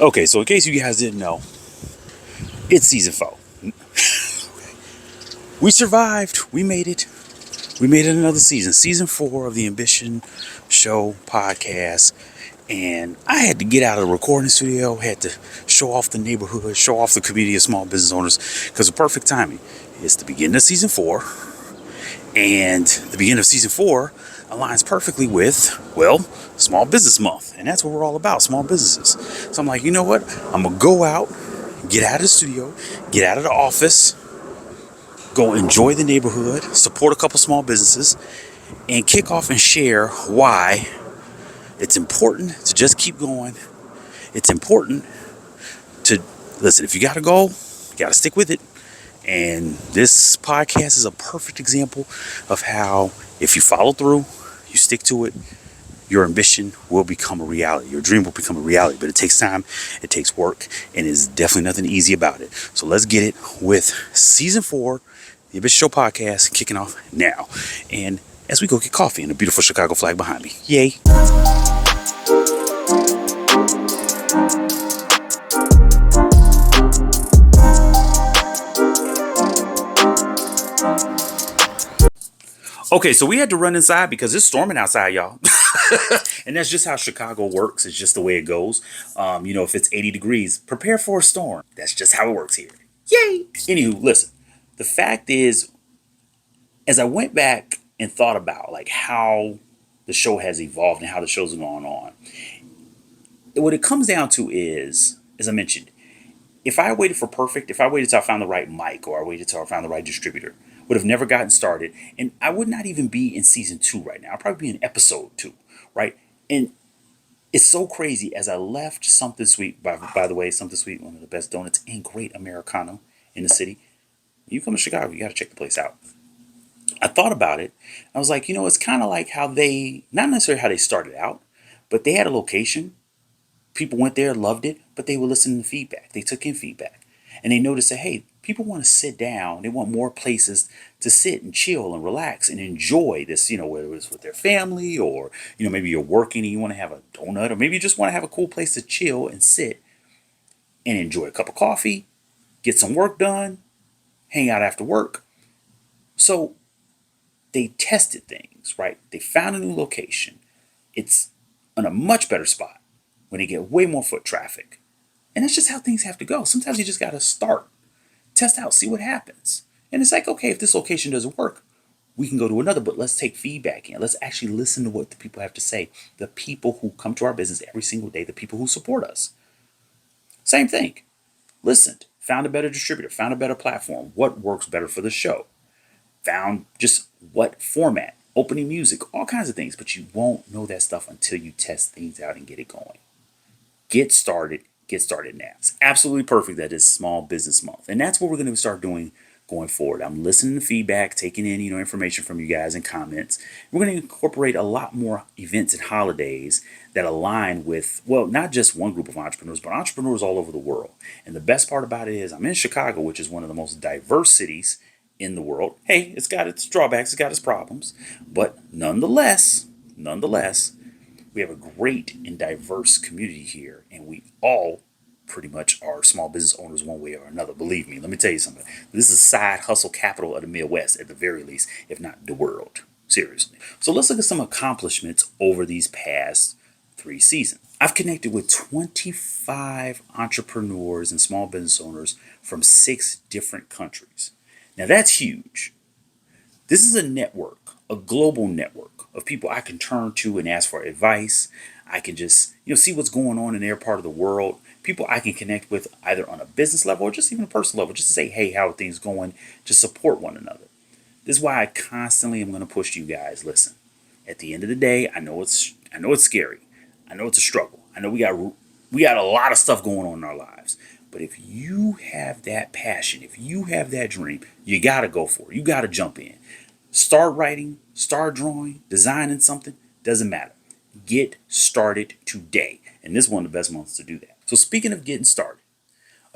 Okay, so in case you guys didn't know, it's season 4. We survived. We made it. We made it another season. Season 4 of the Ambition Show podcast. And I had to get out of the recording studio, had to show off the neighborhood, show off the community of small business owners, because the perfect timing is the beginning of season 4. And the beginning of season 4 aligns perfectly with, well, Small Business Month. And that's what we're all about, small businesses. So I'm like, you know what? I'm going to go out, get out of the studio, get out of the office, go enjoy the neighborhood, support a couple small businesses, and kick off and share why it's important to just keep going. It's important to listen. If you got a goal, you got to stick with it. And this podcast is a perfect example of how, if you follow through, you stick to it, your ambition will become a reality. Your dream will become a reality. But it takes time, it takes work, and there's definitely nothing easy about it. So let's get it with season 4, the Ambition Show podcast, kicking off now. And as we go get coffee and a beautiful Chicago flag behind me. Yay. Okay, so we had to run inside because it's storming outside, y'all. And that's just how Chicago works. It's just the way it goes. If it's 80 degrees, prepare for a storm. That's just how it works here. Yay! Anywho, listen. The fact is, as I went back and thought about like how the show has evolved and how the show's going on, what it comes down to is, as I mentioned, if I waited for perfect, if I waited till I found the right mic or I waited till I found the right distributor, would have never gotten started. And I would not even be in season 2 right now. I'd probably be in episode 2, right? And it's so crazy as I left Something Sweet, by the way, Something Sweet, one of the best donuts and great Americano in the city. You come to Chicago, you got to check the place out. I thought about it. I was like, it's kind of like how they, not necessarily how they started out, but they had a location. People went there, loved it, but they were listening to feedback. They took in feedback. And they noticed that, hey, people want to sit down. They want more places to sit and chill and relax and enjoy this, whether it's with their family or, maybe you're working and you want to have a donut, or maybe you just want to have a cool place to chill and sit and enjoy a cup of coffee, get some work done, hang out after work. So they tested things, right? They found a new location. It's on a much better spot when they get way more foot traffic. And that's just how things have to go. Sometimes you just got to start, test out, see what happens. And it's like, okay, if this location doesn't work, we can go to another, but let's take feedback in. Let's actually listen to what the people have to say. The people who come to our business every single day, the people who support us. Same thing. Listened, found a better distributor, found a better platform. What works better for the show? Found just what format, opening music, all kinds of things. But you won't know that stuff until you test things out and get it going. Get started. Get started now. It's absolutely perfect that it's Small Business Month. And that's what we're going to start doing going forward. I'm listening to feedback, taking in, information from you guys and comments. We're going to incorporate a lot more events and holidays that align with, well, not just one group of entrepreneurs, but entrepreneurs all over the world. And the best part about it is I'm in Chicago, which is one of the most diverse cities in the world. Hey, it's got its drawbacks, it's got its problems, but nonetheless, we have a great and diverse community here, and we all pretty much are small business owners one way or another. Believe me, let me tell you something. This is side hustle capital of the Midwest, at the very least, if not the world. Seriously. So let's look at some accomplishments over these past 3 seasons. I've connected with 25 entrepreneurs and small business owners from 6 different countries. Now that's huge. This is a network, a global network of people I can turn to and ask for advice. I can just, see what's going on in their part of the world. People I can connect with either on a business level or just even a personal level, just to say, hey, how are things going? Just support one another. This is why I constantly am going to push to you guys. Listen, at the end of the day, I know it's scary. I know it's a struggle. I know we got a lot of stuff going on in our lives. But if you have that passion, if you have that dream, you got to go for it. You got to jump in. Start writing, start drawing, designing something, doesn't matter. Get started today. And this is one of the best months to do that. So speaking of getting started,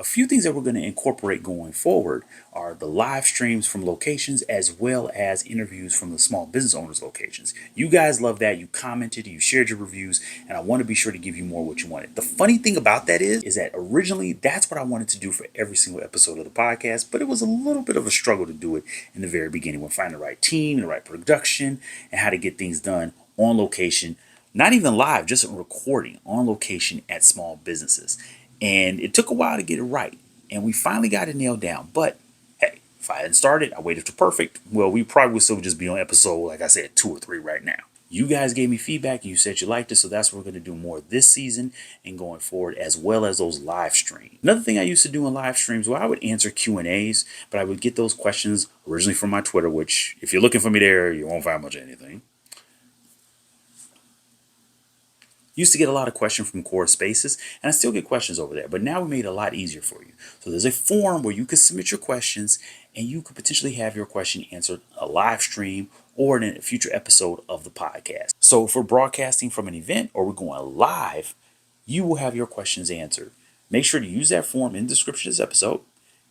A few things that we're going to incorporate going forward are the live streams from locations as well as interviews from the small business owners locations. You guys love that. You commented, you shared your reviews, and I want to be sure to give you more what you wanted. The funny thing about that is that originally that's what I wanted to do for every single episode of the podcast, but it was a little bit of a struggle to do it in the very beginning. We're finding the right team, the right production, and how to get things done on location, not even live, just recording on location at small businesses. And it took a while to get it right. And we finally got it nailed down. But hey, if I hadn't started, I waited for perfect, well, we probably would still just be on episode, like I said, 2 or 3 right now. You guys gave me feedback and you said you liked it, so that's what we're going to do more this season and going forward, as well as those live streams. Another thing I used to do in live streams, well, I would answer Q&As, but I would get those questions originally from my Twitter, which if you're looking for me there, you won't find much of anything. Used to get a lot of questions from Core Spaces, and I still get questions over there, but now we made it a lot easier for you. So there's a form where you can submit your questions, and you could potentially have your question answered a live stream or in a future episode of the podcast. So if we're broadcasting from an event or we're going live, you will have your questions answered. Make sure to use that form in the description of this episode,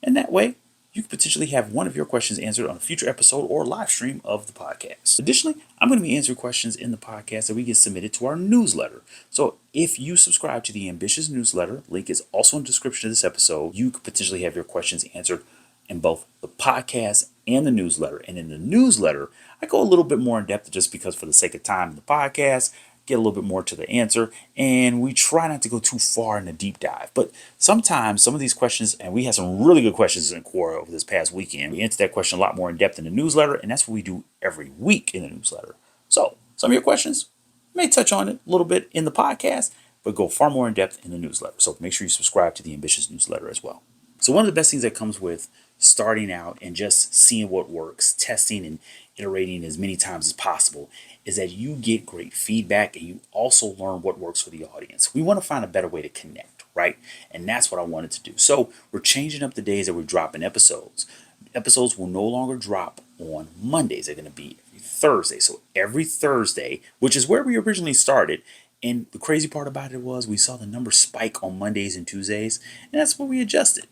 and that way you could potentially have one of your questions answered on a future episode or live stream of the podcast. Additionally, I'm going to be answering questions in the podcast that we get submitted to our newsletter. So if you subscribe to the Ambitious newsletter, link is also in the description of this episode, you could potentially have your questions answered in both the podcast and the newsletter. And in the newsletter, I go a little bit more in depth just because for the sake of time in the podcast, get a little bit more to the answer, and we try not to go too far in the deep dive. But sometimes some of these questions, and we had some really good questions in Quora over this past weekend, we answered that question a lot more in depth in the newsletter, and that's what we do every week in the newsletter. So some of your questions may touch on it a little bit in the podcast, but go far more in depth in the newsletter. So make sure you subscribe to the Ambitious newsletter as well. So one of the best things that comes with starting out and just seeing what works, testing and iterating as many times as possible, is that you get great feedback and you also learn what works for the audience. We want to find a better way to connect, right? And that's what I wanted to do. So we're changing up the days that we're dropping episodes. Episodes will no longer drop on Mondays. They're going to be every Thursday. So every Thursday, which is where we originally started. And the crazy part about it was we saw the number spike on Mondays and Tuesdays, and that's what we adjusted.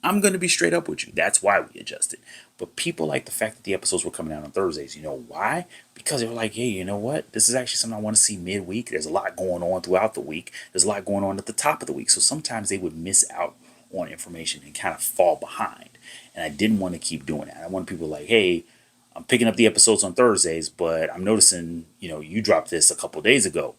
I'm going to be straight up with you. That's why we adjusted. But people like the fact that the episodes were coming out on Thursdays. You know why? Because they were like, hey, you know what? This is actually something I want to see midweek. There's a lot going on throughout the week. There's a lot going on at the top of the week. So sometimes they would miss out on information and kind of fall behind. And I didn't want to keep doing that. I want people like, hey, I'm picking up the episodes on Thursdays, but I'm noticing, you dropped this a couple days ago.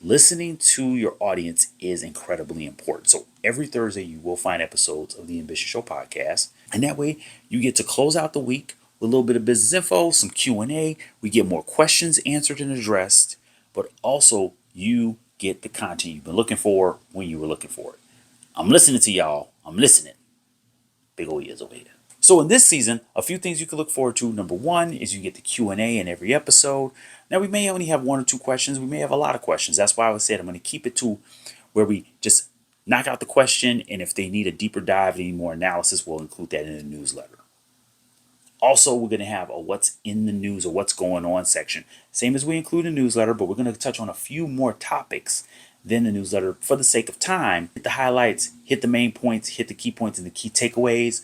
Listening to your audience is incredibly important. So every Thursday you will find episodes of the Ambitious Show podcast. And that way you get to close out the week with a little bit of business info, some Q&A. We get more questions answered and addressed, but also you get the content you've been looking for when you were looking for it. I'm listening to y'all. I'm listening. Big ol' ears over here. So in this season, a few things you can look forward to. Number one is you get the Q&A in every episode. Now, we may only have 1 or 2 questions. We may have a lot of questions. That's why I said I'm going to keep it to where we just knock out the question, and if they need a deeper dive, any more analysis, we'll include that in the newsletter. Also, we're going to have a what's in the news or what's going on section. Same as we include in the newsletter, but we're going to touch on a few more topics than the newsletter for the sake of time. Hit the highlights, hit the main points, hit the key points and the key takeaways.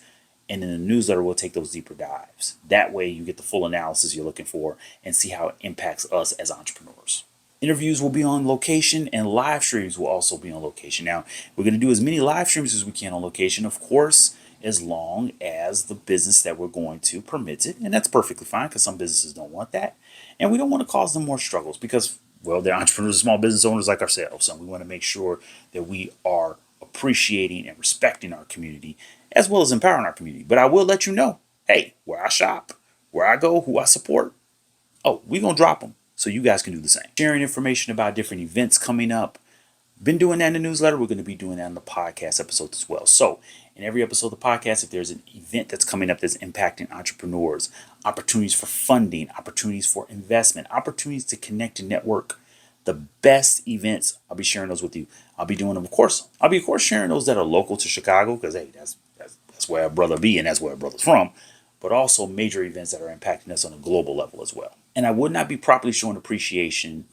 And in the newsletter, we'll take those deeper dives. That way you get the full analysis you're looking for and see how it impacts us as entrepreneurs. Interviews will be on location and live streams will also be on location. Now, we're going to do as many live streams as we can on location, of course, as long as the business that we're going to permits it. And that's perfectly fine because some businesses don't want that. And we don't want to cause them more struggles because, well, they're entrepreneurs, small business owners like ourselves. So we want to make sure that we are appreciating and respecting our community as well as empowering our community. But I will let you know, hey, where I shop, where I go, who I support, we're going to drop them so you guys can do the same. Sharing information about different events coming up. Been doing that in the newsletter. We're going to be doing that in the podcast episodes as well. So in every episode of the podcast, if there's an event that's coming up that's impacting entrepreneurs, opportunities for funding, opportunities for investment, opportunities to connect and network, the best events, I'll be sharing those with you. I'll be doing them, of course. I'll be, of course, sharing those that are local to Chicago because, hey, that's where our brother be and that's where our brother's from, but also major events that are impacting us on a global level as well. And I would not be properly showing appreciation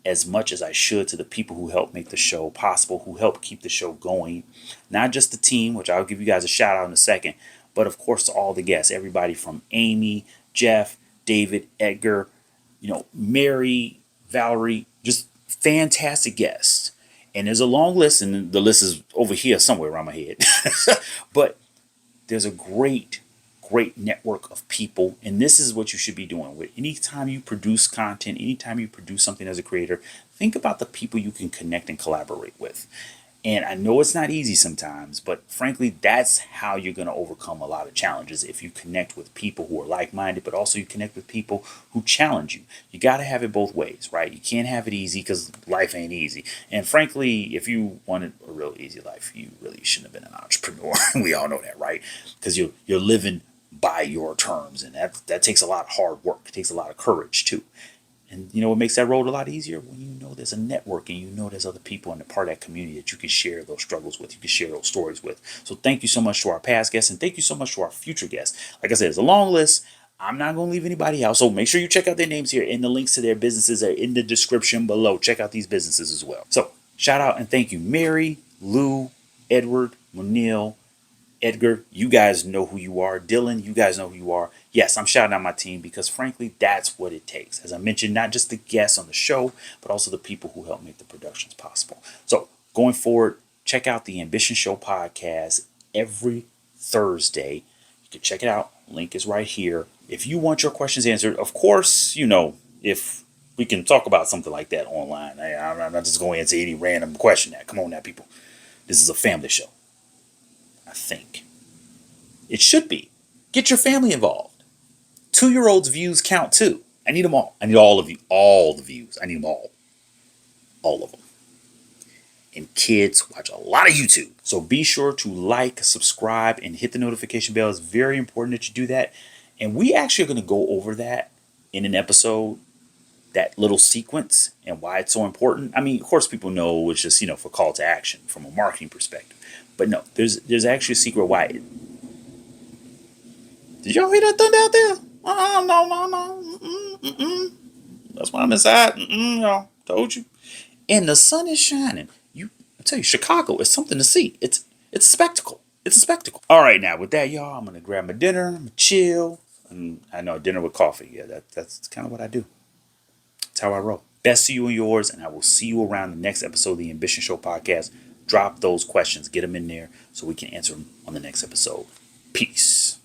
as much as I should to the people who help make the show possible, who help keep the show going. Not just the team, which I'll give you guys a shout out in a second, but of course to all the guests, everybody from Amy, Jeff, David, Edgar, Mary, Valerie, just fantastic guests. And there's a long list, and the list is over here somewhere around my head. But there's a great network of people, and this is what you should be doing. With anytime you produce content, anytime you produce something as a creator, think about the people you can connect and collaborate with. And I know it's not easy sometimes, but frankly, that's how you're going to overcome a lot of challenges. If you connect with people who are like-minded, but also you connect with people who challenge you. You got to have it both ways, right? You can't have it easy because life ain't easy. And frankly, if you wanted a real easy life, you really shouldn't have been an entrepreneur. We all know that, right? Because you're living by your terms, and that takes a lot of hard work. It takes a lot of courage too. And you know what makes that road a lot easier? When you know there's a network and you know there's other people in the part of that community that you can share those struggles with, you can share those stories with. So thank you so much to our past guests, and thank you so much to our future guests. Like I said, it's a long list. I'm not going to leave anybody out. So make sure you check out their names here, and the links to their businesses are in the description below. Check out these businesses as well. So shout out and thank you, Mary, Lou, Edward, Munil, Edgar, you guys know who you are. Dylan, you guys know who you are. Yes, I'm shouting out my team because frankly, that's what it takes. As I mentioned, not just the guests on the show, but also the people who help make the productions possible. So going forward, check out the Ambition Show podcast every Thursday. You can check it out. Link is right here. If you want your questions answered, of course, if we can talk about something like that online. I'm not just going to answer any random question. Come on now, people. This is a family show. I think it should be. Get your family involved. 2-year-olds' views count too. I need them all. I need all of you. All the views. I need them all. All of them. And kids watch a lot of YouTube. So be sure to like, subscribe, and hit the notification bell. It's very important that you do that. And we actually are going to go over that in an episode, that little sequence and why it's so important. I mean, of course, people know it's just, for call to action from a marketing perspective. But no, there's actually a secret why. Did y'all hear that thunder out there? No. That's why I'm inside. Told you. And the sun is shining. I tell you, Chicago is something to see. It's a spectacle. It's a spectacle. All right, now with that, y'all, I'm gonna grab my dinner, I'm gonna chill, and I know dinner with coffee. Yeah, that's kind of what I do. That's how I roll. Best to you and yours, and I will see you around the next episode of the Ambition Show podcast. Drop those questions, get them in there so we can answer them on the next episode. Peace.